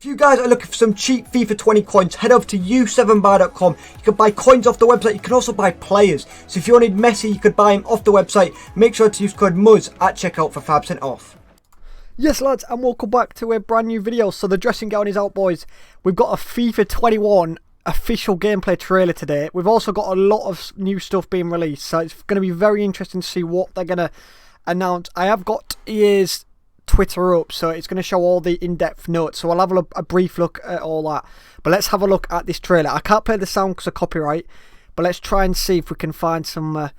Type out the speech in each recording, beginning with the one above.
If you guys are looking for some cheap FIFA 20 coins, head over to u7buy.com. You can buy coins off the website. You can also buy players. So if you wanted Messi, you could buy him off the website. Make sure to use code MUZZ at checkout for 5% off. Yes lads, and welcome back to a brand new video. So the dressing gown is out, boys. We've got a FIFA 21 official gameplay trailer today. We've also got a lot of new stuff being released, so it's going to be very interesting to see what they're going to announce. I have got EA's Twitter up, so it's going to show all the in-depth notes, so I'll have a brief look at all that. But let's have a look at this trailer. I can't play the sound because of copyright, but let's try and see if we can find some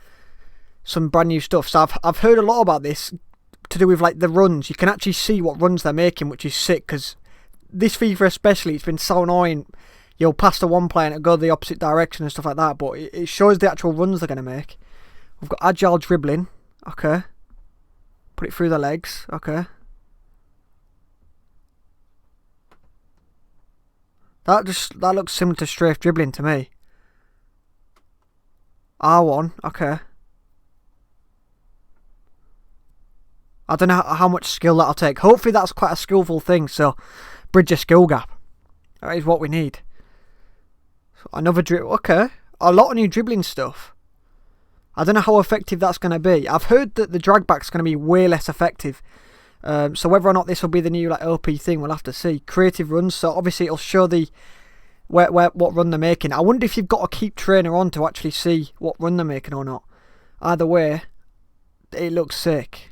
brand new stuff. So I've heard a lot about this to do with like the runs. You can actually see what runs they're making, which is sick, because this FIFA especially, it's been so annoying. You'll pass the one player and it'll go the opposite direction and stuff like that, but it shows the actual runs they're going to make. We've got agile dribbling, okay. Put it through the legs, okay. That looks similar to strafe dribbling to me. R1, okay. I don't know how much skill that'll take. Hopefully that's quite a skillful thing, so bridge a skill gap. That is what we need. So another dribble, okay. A lot of new dribbling stuff. I don't know how effective that's going to be. I've heard that the drag back's going to be way less effective. So whether or not this will be the new like OP thing, we'll have to see. Creative runs, so obviously it'll show the what run they're making. I wonder if you've got to keep trainer on to actually see what run they're making or not. Either way, it looks sick.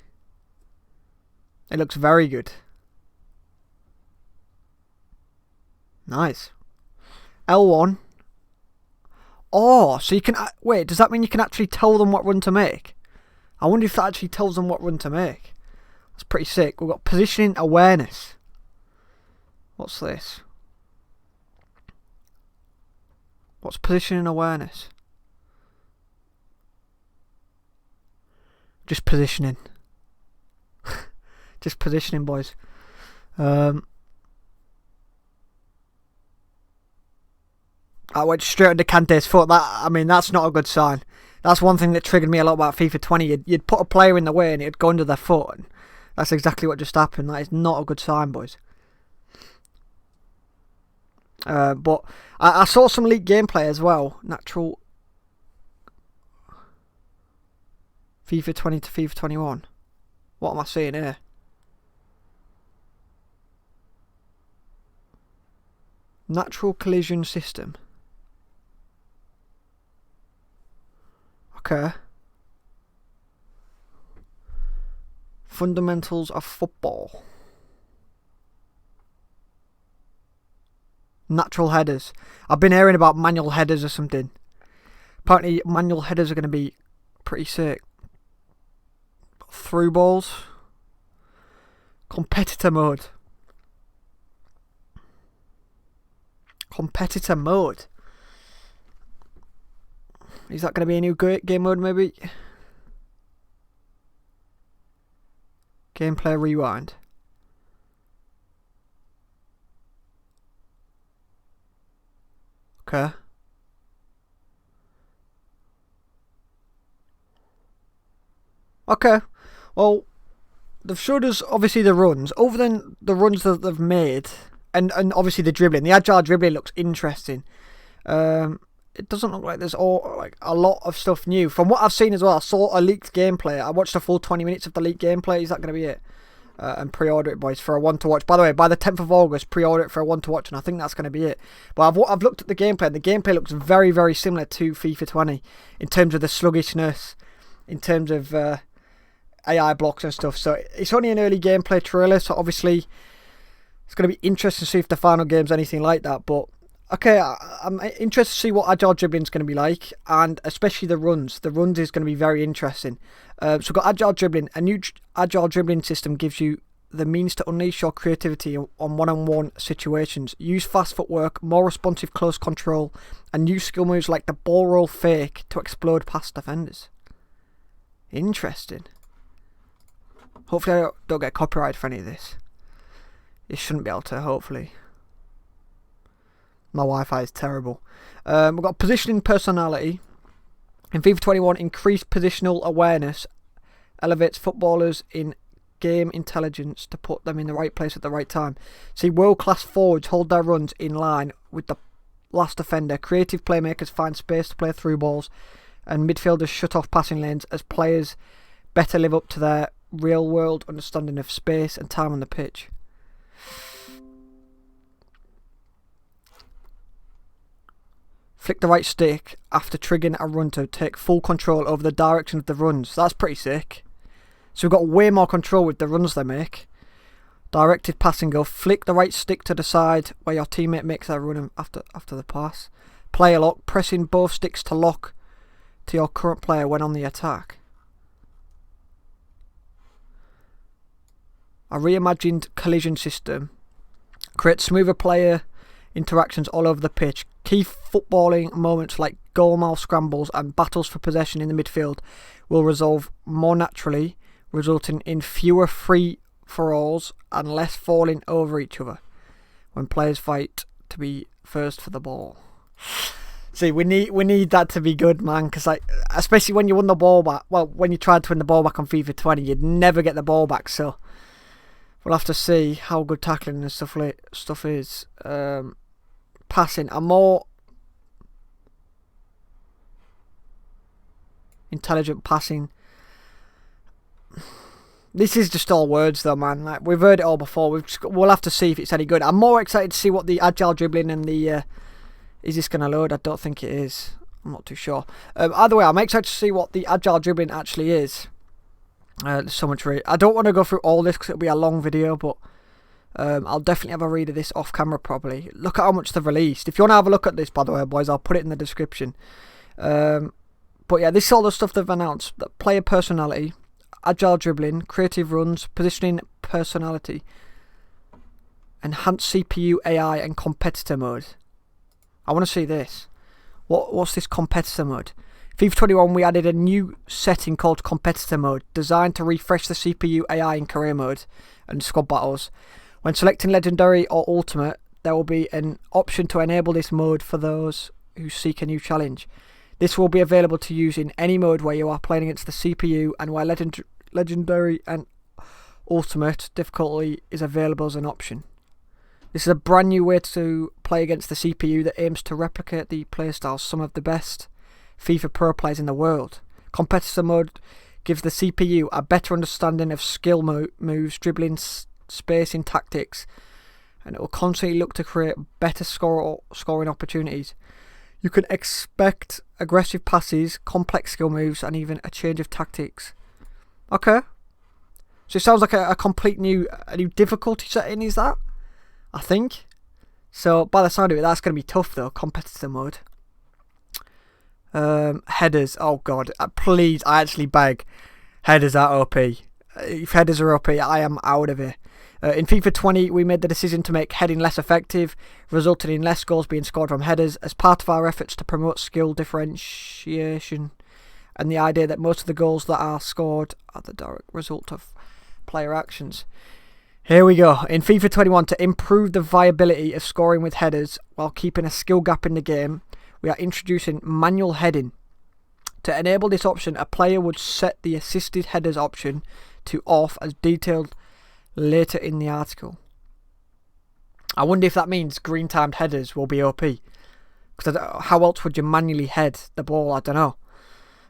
It looks very good. Nice. L1. Oh, so you can wait. Does that mean you can actually tell them what run to make? I wonder if that actually tells them what run to make. That's pretty sick. We've got positioning awareness. What's this? What's positioning awareness? Just positioning. Just positioning, boys. I went straight under Kante's foot. I mean, that's not a good sign. That's one thing that triggered me a lot about FIFA 20. You'd put a player in the way and it'd go under their foot. And that's exactly what just happened. That is not a good sign, boys. But I saw some leaked gameplay as well. Natural FIFA 20 to FIFA 21. What am I seeing here? Natural collision system. Okay. Fundamentals of football. Natural headers. I've been hearing about manual headers or something. Apparently manual headers are going to be pretty sick. Through balls. Competitor mode. Competitor mode. Is that going to be a new game mode maybe? Gameplay rewind. Okay. Okay. Well, they've showed us obviously the runs. Other than the runs that they've made, and obviously the dribbling. The agile dribbling looks interesting. It doesn't look like there's a lot of stuff new. From what I've seen as well, I saw a leaked gameplay. I watched a full 20 minutes of the leaked gameplay. Is that going to be it? And pre-order it, boys, for a one to watch. By the way, by the 10th of August, pre-order it for a one to watch, and I think that's going to be it. But I've looked at the gameplay, and the gameplay looks very, very similar to FIFA 20 in terms of the sluggishness, in terms of AI blocks and stuff. So it's only an early gameplay trailer, so obviously it's going to be interesting to see if the final game's anything like that. But okay, I'm interested to see what agile dribbling is going to be like, and especially the runs. The runs is going to be very interesting. So we've got agile dribbling. A new agile dribbling system gives you the means to unleash your creativity on one-on-one situations. Use fast footwork, more responsive close control, and use skill moves like the ball roll fake to explode past defenders. Interesting. Hopefully I don't get copyright for any of this. You shouldn't be able to, hopefully. My Wi-Fi is terrible. We've got positioning personality. In FIFA 21, increased positional awareness elevates footballers in game intelligence to put them in the right place at the right time. See, world-class forwards hold their runs in line with the last defender. Creative playmakers find space to play through balls, and midfielders shut off passing lanes as players better live up to their real-world understanding of space and time on the pitch. Flick the right stick after triggering a run to take full control over the direction of the runs. That's pretty sick. So we've got way more control with the runs they make. Directed passing go. Flick the right stick to decide where your teammate makes their run after the pass. Player lock. Pressing both sticks to lock to your current player when on the attack. A reimagined collision system creates smoother player interactions all over the pitch. Key footballing moments like goal-mouth scrambles and battles for possession in the midfield will resolve more naturally, resulting in fewer free-for-alls and less falling over each other when players fight to be first for the ball. See, we need that to be good, man, because especially when you won the ball back. Well, when you tried to win the ball back on FIFA 20, you'd never get the ball back. So we'll have to see how good tackling and stuff is. Passing, a more intelligent passing. This is just all words though, man. Like, we've heard it all before. We'll have to see if it's any good. I'm more excited to see what the agile dribbling and the is this going to load? I don't think it is. I'm not too sure. Either way, I'm excited to see what the agile dribbling actually is. There's so much I don't want to go through all this because it'll be a long video, but I'll definitely have a read of this off camera probably. Look at how much they've released. If you want to have a look at this, by the way, boys, I'll put it in the description. But yeah, this is all the stuff they've announced. The player personality, agile dribbling, creative runs, positioning personality, enhanced CPU, AI, and competitor mode. I want to see this. What's this competitor mode? FIFA 21, we added a new setting called competitor mode, designed to refresh the CPU, AI, in career mode and squad battles. When selecting Legendary or Ultimate, there will be an option to enable this mode for those who seek a new challenge. This will be available to use in any mode where you are playing against the CPU and where Legendary and Ultimate difficulty is available as an option. This is a brand new way to play against the CPU that aims to replicate the playstyles of some of the best FIFA Pro players in the world. Competitor mode gives the CPU a better understanding of skill moves, dribbling, spacing, tactics, and it will constantly look to create better scoring opportunities. You can expect aggressive passes, complex skill moves, and even a change of tactics. Okay, so it sounds like a complete new difficulty setting, is that? I think. So by the sound of it, that's going to be tough though, competitor mode. Headers, oh god, please, I actually beg, headers are OP. If headers are OP, I am out of here. In FIFA 20, we made the decision to make heading less effective, resulting in less goals being scored from headers as part of our efforts to promote skill differentiation and the idea that most of the goals that are scored are the direct result of player actions. Here we go. In FIFA 21, to improve the viability of scoring with headers while keeping a skill gap in the game, we are introducing manual heading. To enable this option, a player would set the assisted headers option to off as detailed later in the article. I wonder if that means green timed headers will be OP. Because how else would you manually head the ball? I don't know.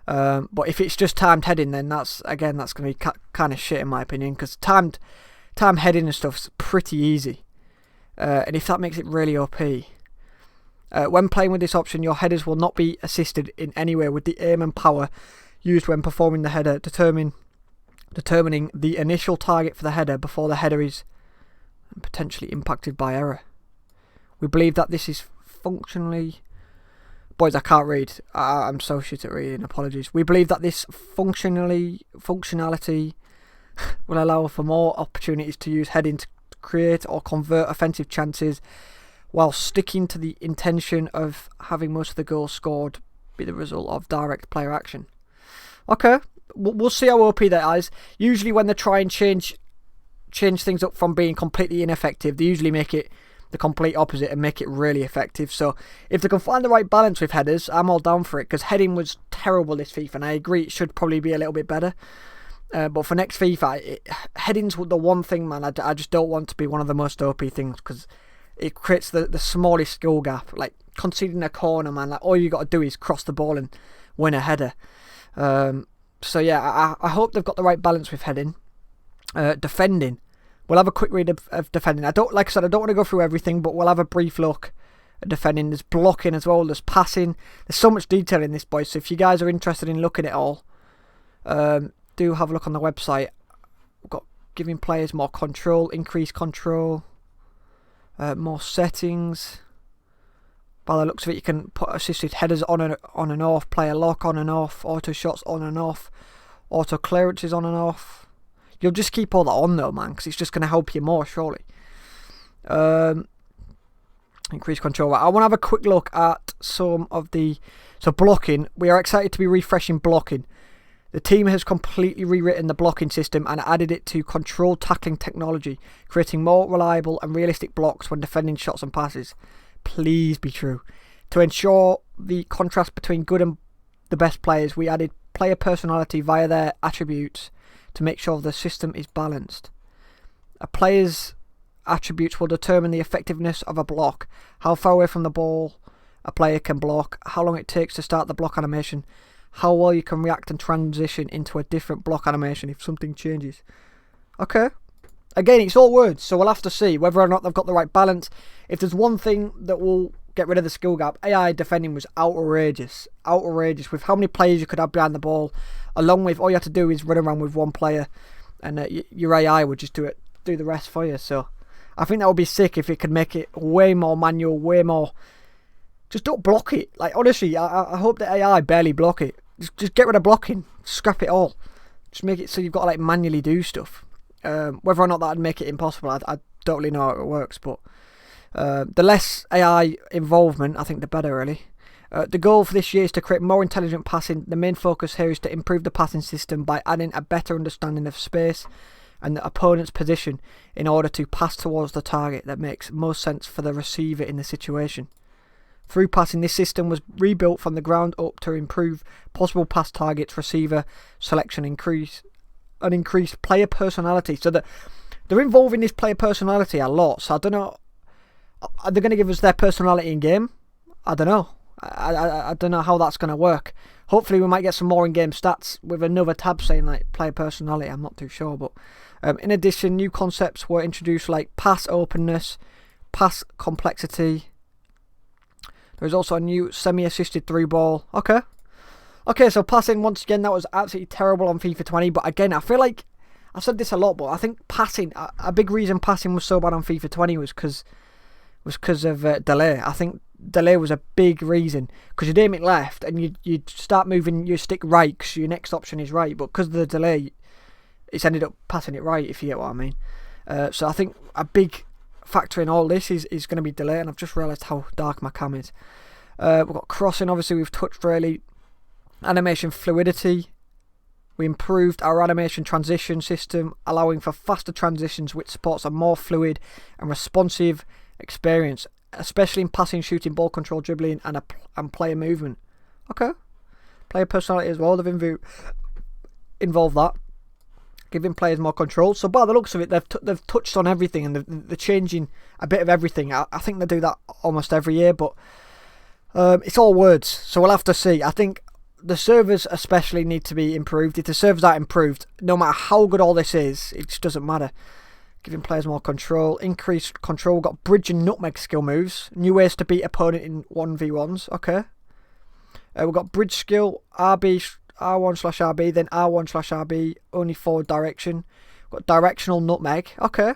But if it's just timed heading, then that's going to be kind of shit in my opinion. Because timed heading and stuff's pretty easy. And if that makes it really OP. When playing with this option, your headers will not be assisted in any way with the aim and power used when performing the header, determining the initial target for the header before the header is potentially impacted by error. We believe that this is functionally... Boys, I can't read. I'm so shit at reading, apologies. We believe that this functionality will allow for more opportunities to use heading to create or convert offensive chances while sticking to the intention of having most of the goals scored be the result of direct player action. Okay, we'll see how OP that is. Usually when they try and change things up from being completely ineffective, they usually make it the complete opposite and make it really effective. So if they can find the right balance with headers, I'm all down for it, because heading was terrible this FIFA, and I agree it should probably be a little bit better. But for next FIFA, heading's the one thing, man. I just don't want to be one of the most OP things, because it creates the smallest skill gap. Like conceding a corner, man. Like all you got to do is cross the ball and win a header. So yeah, I hope they've got the right balance with heading. Defending, we'll have a quick read of defending. Like I said, I don't want to go through everything, but we'll have a brief look at defending. There's blocking as well. There's passing. There's so much detail in this, boys. So if you guys are interested in looking at it all, do have a look on the website. We've got giving players more control, increased control, more settings. By the looks of it, you can put assisted headers on and off, player lock on and off, auto shots on and off, auto clearances on and off. You'll just keep all that on though, man, because it's just going to help you more, surely. Increased control. Right, I want to have a quick look at some of the... So blocking, we are excited to be refreshing blocking. The team has completely rewritten the blocking system and added it to controlled tackling technology, creating more reliable and realistic blocks when defending shots and passes. Please be true. To ensure the contrast between good and the best players, we added player personality via their attributes to make sure the system is balanced. A player's attributes will determine the effectiveness of a block, how far away from the ball a player can block, how long it takes to start the block animation, how well you can react and transition into a different block animation if something changes. Okay. Again, it's all words, so we'll have to see whether or not they've got the right balance. If there's one thing that will get rid of the skill gap, AI defending was outrageous. Outrageous with how many players you could have behind the ball, along with all you have to do is run around with one player, and your AI would just do the rest for you. So I think that would be sick if it could make it way more manual, way more... Just don't block it. Like, honestly, I hope that AI barely block it. Just get rid of blocking. Scrap it all. Just make it so you've got to like manually do stuff. Whether or not that'd make it impossible, I don't really know how it works, but the less AI involvement, I think the better, really. The goal for this year is to create more intelligent passing. The main focus here is to improve the passing system by adding a better understanding of space and the opponent's position in order to pass towards the target that makes most sense for the receiver in the situation. Through passing, this system was rebuilt from the ground up to improve possible pass targets, receiver selection, increased player personality. So that they're involving this player personality a lot. So I don't know. Are they going to give us their personality in game? I don't know. I don't know how that's going to work. Hopefully we might get some more in-game stats with another tab saying like player personality. I'm not too sure, but in addition, new concepts were introduced like pass openness, pass complexity. There's also a new semi-assisted through ball. Okay, so passing, once again, that was absolutely terrible on FIFA 20. But again, I feel like I've said this a lot, but I think passing, a big reason passing was so bad on FIFA 20 was because of delay. I think delay was a big reason, because you'd aim it left and you'd start moving your stick right because your next option is right, but because of the delay, it's ended up passing it right, if you get what I mean. So I think a big factor in all this is going to be delay, and I've just realised how dark my cam is. We've got crossing, obviously we've touched really. Animation fluidity. We improved our animation transition system, allowing for faster transitions, which supports a more fluid and responsive experience, especially in passing, shooting, ball control, dribbling, and player movement. Okay. Player personality as well. They've involved that, giving players more control. So by the looks of it, they've touched on everything, and they're changing a bit of everything. I think they do that almost every year, but it's all words, so we'll have to see. I think the servers especially need to be improved. If the servers aren't improved, no matter how good all this is, it just doesn't matter. Giving players more control, increased control. We've got bridge and nutmeg skill moves, new ways to beat opponent in 1v1s. Okay. We've got bridge skill, RB, R1/RB, then R1/RB, only forward direction. We've got directional nutmeg. Okay.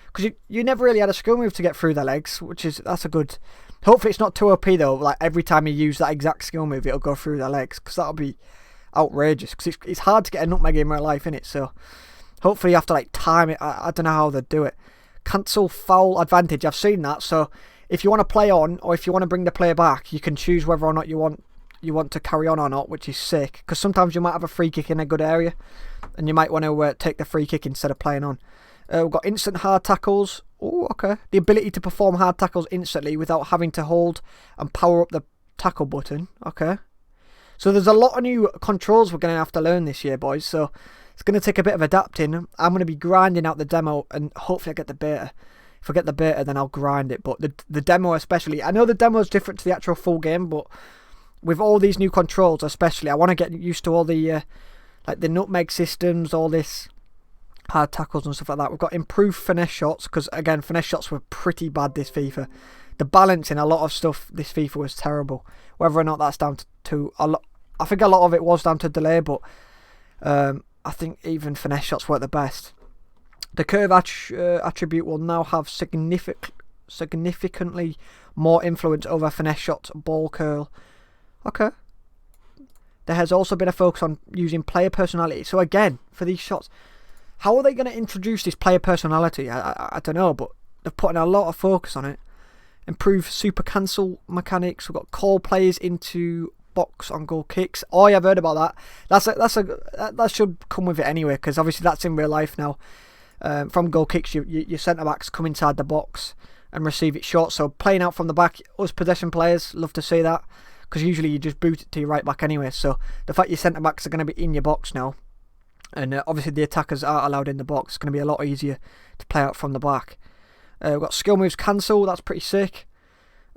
Because you never really had a skill move to get through their legs, that's a good... Hopefully it's not too OP though, like every time you use that exact skill move it'll go through their legs, because that'll be outrageous, because it's hard to get a nutmeg in real life, innit? So hopefully you have to like time it. I don't know how they do it. Cancel foul advantage, I've seen that. So if you want to play on, or if you want to bring the player back, you can choose whether or not you want to carry on or not, which is sick, because sometimes you might have a free kick in a good area and you might want to take the free kick instead of playing on. We've got instant hard tackles. Oh, okay. The ability to perform hard tackles instantly without having to hold and power up the tackle button. Okay. So there's a lot of new controls we're going to have to learn this year, boys. So it's going to take a bit of adapting. I'm going to be grinding out the demo, and hopefully I get the beta. If I get the beta, then I'll grind it. But the demo especially, I know the demo is different to the actual full game, but with all these new controls especially, I want to get used to all the like the nutmeg systems, all this hard tackles and stuff like that. We've got improved finesse shots, because again, finesse shots were pretty bad this FIFA. The balance in a lot of stuff this FIFA was terrible. Whether or not that's down to a lot, I think a lot of it was down to delay, but I think even finesse shots weren't the best. The curve attribute will now have significantly more influence over finesse shots, ball curl. Okay. There has also been a focus on using player personality. So again, for these shots, how are they going to introduce this player personality? I don't know, but they're putting a lot of focus on it. Improve super cancel mechanics. We've got call players into box on goal kicks. Oh, yeah, I've heard about that. That should come with it anyway, because obviously that's in real life now. From goal kicks, your centre backs come inside the box and receive it short. So playing out from the back, us possession players love to see that, because usually you just boot it to your right back anyway. So the fact your centre backs are going to be in your box now, and obviously the attackers are allowed in the box, it's going to be a lot easier to play out from the back. We've got skill moves cancel, that's pretty sick.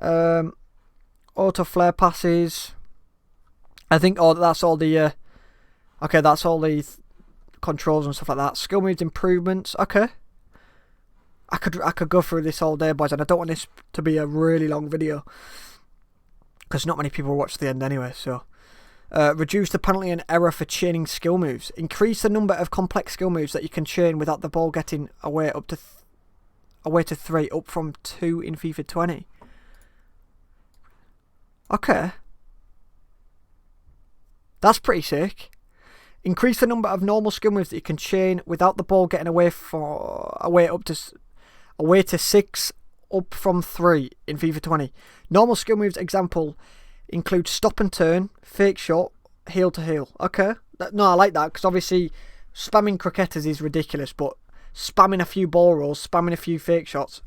Auto flare passes. I think that's all the that's all the controls and stuff like that. Skill moves improvements. Okay. I could go through this all day, boys, and I don't want this to be a really long video, because not many people watch the end anyway. So reduce the penalty and error for chaining skill moves. Increase the number of complex skill moves that you can chain without the ball getting away to 3, up from 2 in FIFA 20. Okay. That's pretty sick. Increase the number of normal skill moves that you can chain without the ball getting away to 6, up from 3 in FIFA 20. Normal skill moves example include stop and turn, fake shot, heel to heel. Okay. No, I like that, because obviously spamming croquetas is ridiculous, but spamming a few ball rolls, spamming a few fake shots.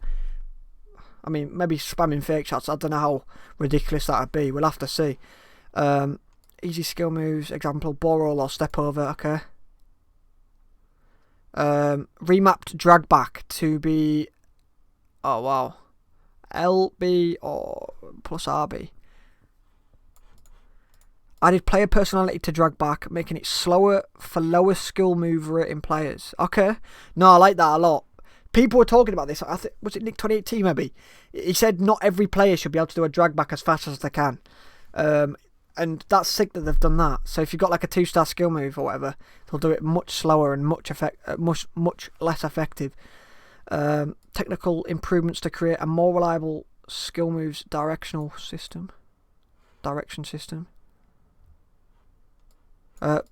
I mean, maybe spamming fake shots, I don't know how ridiculous that would be. We'll have to see. Easy skill moves, example, ball roll or step over. Okay. Remapped drag back to be... Oh, wow. LB or plus RB. Added player personality to drag back, making it slower for lower skill move rating players. Okay. No, I like that a lot. People were talking about this. I think, was it Nick 2018 maybe? He said not every player should be able to do a drag back as fast as they can. And that's sick that they've done that. So if you've got like a 2-star skill move or whatever, they'll do it much slower and much less effective. Technical improvements to create a more reliable skill moves direction system.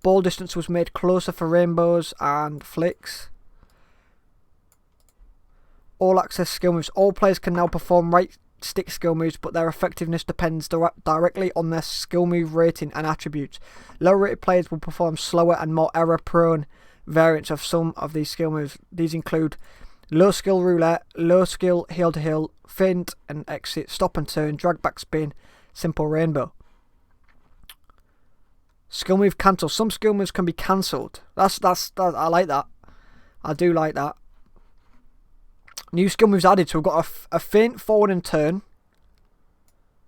Ball distance was made closer for rainbows and flicks. All access skill moves. All players can now perform right stick skill moves, but their effectiveness depends directly on their skill move rating and attributes. Lower rated players will perform slower and more error prone variants of some of these skill moves. These include low skill roulette, low skill heel to heel, feint and exit, stop and turn, drag back spin, simple rainbow. Skill move cancel. Some skill moves can be cancelled. That's I like that. I do like that. New skill moves added. So we've got a feint, forward and turn.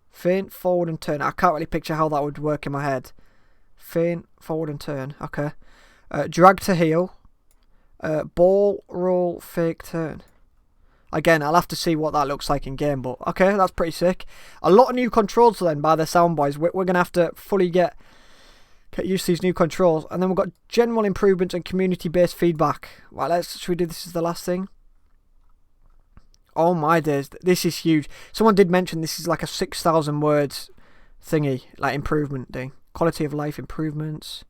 Feint, forward and turn. I can't really picture how that would work in my head. Feint, forward and turn. Okay. Drag to heel. Ball, roll, fake, turn. Again, I'll have to see what that looks like in game, but okay, that's pretty sick. A lot of new controls then by the sound boys. We're going to have to fully get used to these new controls. And then we've got general improvements and community-based feedback. Right, should we do this as the last thing? Oh my days, this is huge. Someone did mention this is like a 6,000 words thingy, like improvement thing. Quality of life improvements,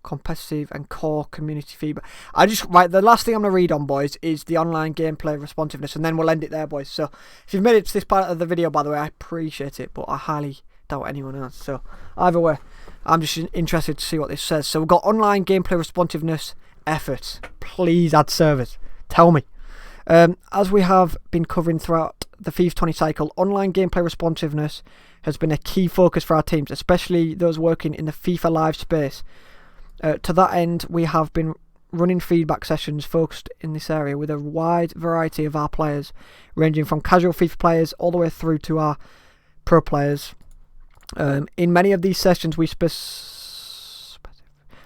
competitive and core community feedback. The last thing I'm going to read on, boys, is the online gameplay responsiveness, and then we'll end it there, boys. So if you've made it to this part of the video, by the way, I appreciate it, but I highly doubt anyone else. So either way, I'm just interested to see what this says. So we've got online gameplay responsiveness efforts. Please add servers. Tell me. As we have been covering throughout the FIFA 20 cycle, online gameplay responsiveness has been a key focus for our teams, especially those working in the FIFA Live space. To that end, we have been running feedback sessions focused in this area with a wide variety of our players, ranging from casual FIFA players all the way through to our pro players. In many of these sessions, we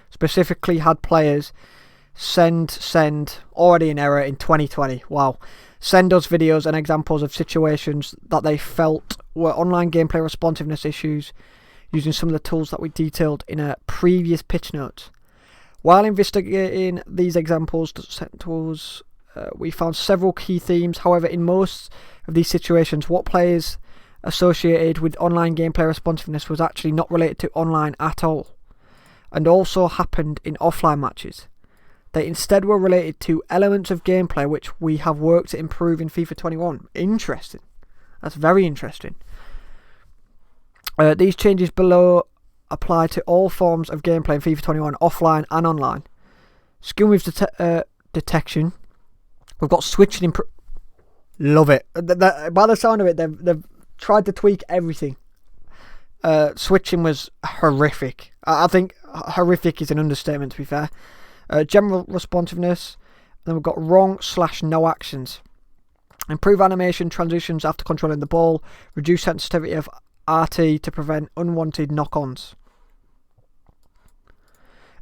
specifically had players send already in error in 2020. Wow. Send us videos and examples of situations that they felt were online gameplay responsiveness issues using some of the tools that we detailed in a previous pitch notes. While investigating these examples sent to us, we found several key themes. However, in most of these situations, what players associated with online gameplay responsiveness was actually not related to online at all, and also happened in offline matches. They instead were related to elements of gameplay which we have worked to improve in FIFA 21. Interesting. That's very interesting. These changes below apply to all forms of gameplay in FIFA 21, offline and online. Skill moves detection. We've got switching. Love it. By the sound of it, they've tried to tweak everything. Switching was horrific. I think horrific is an understatement, to be fair. General responsiveness. Then we've got wrong/no actions. Improve animation transitions after controlling the ball. Reduce sensitivity of RT to prevent unwanted knock-ons.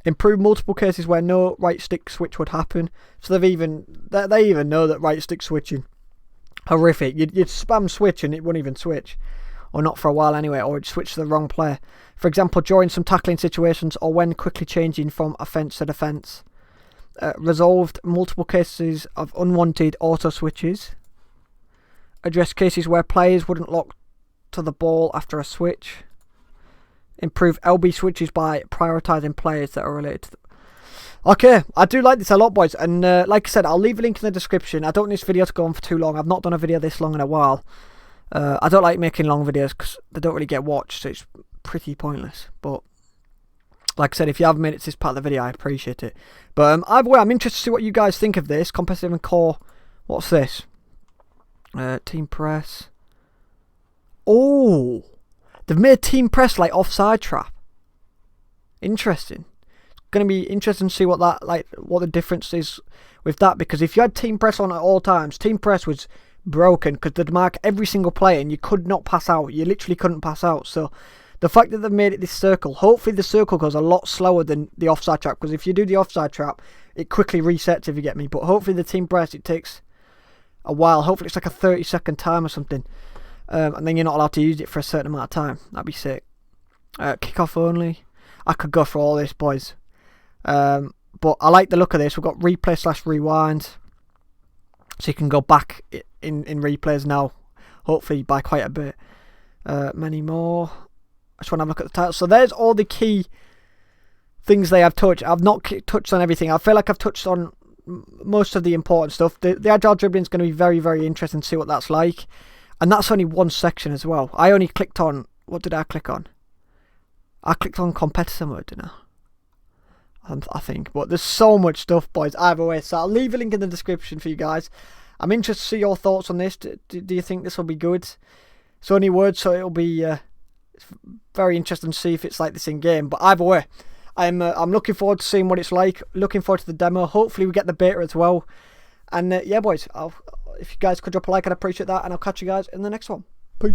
Improve multiple cases where no right stick switch would happen. So they even know that right stick switching. Horrific. You'd spam switch and it wouldn't even switch. Or not for a while anyway, or it'd switch to the wrong player. For example, during some tackling situations or when quickly changing from offence to defence. Resolved multiple cases of unwanted auto switches. Address cases where players wouldn't lock to the ball after a switch. Improve LB switches by prioritising players that are related to them. Okay, I do like this a lot, boys, and like I said, I'll leave a link in the description. I don't want this video to go on for too long. I've not done a video this long in a while. I don't like making long videos because they don't really get watched, so it's pretty pointless. But like I said, if you have made it to this part of the video, I appreciate it. But either way, I'm interested to see what you guys think of this. Competitive and core. What's this? Team press. Oh, they've made team press like offside trap. Interesting. It's going to be interesting to see what the difference is with that, because if you had team press on at all times, team press was broken because they'd mark every single player and you could not pass out. You literally couldn't pass out. So the fact that they've made it this circle, hopefully the circle goes a lot slower than the offside trap, because if you do the offside trap, it quickly resets, if you get me. But hopefully the team press, it takes a while. Hopefully it's like a 30-second time or something. And then you're not allowed to use it for a certain amount of time. That'd be sick. Kickoff only. I could go for all this, boys. But I like the look of this. We've got replay/rewind. So you can go back in replays now. Hopefully by quite a bit. Many more. I just want to have a look at the title. So there's all the key things they have touched. I've not touched on everything. I feel like I've touched on most of the important stuff. The agile dribbling is going to be very, very interesting to see what that's like. And that's only one section as well. I only clicked on... What did I click on? I clicked on competitor mode, didn't I think. But there's so much stuff, boys, either way. So I'll leave a link in the description for you guys. I'm interested to see your thoughts on this. Do you think this will be good? It's only words, so it'll be it's very interesting to see if it's like this in game. But either way, I'm looking forward to seeing what it's like. Looking forward to the demo. Hopefully we get the beta as well. And yeah, boys, if you guys could drop a like, I'd appreciate that. And I'll catch you guys in the next one. Peace.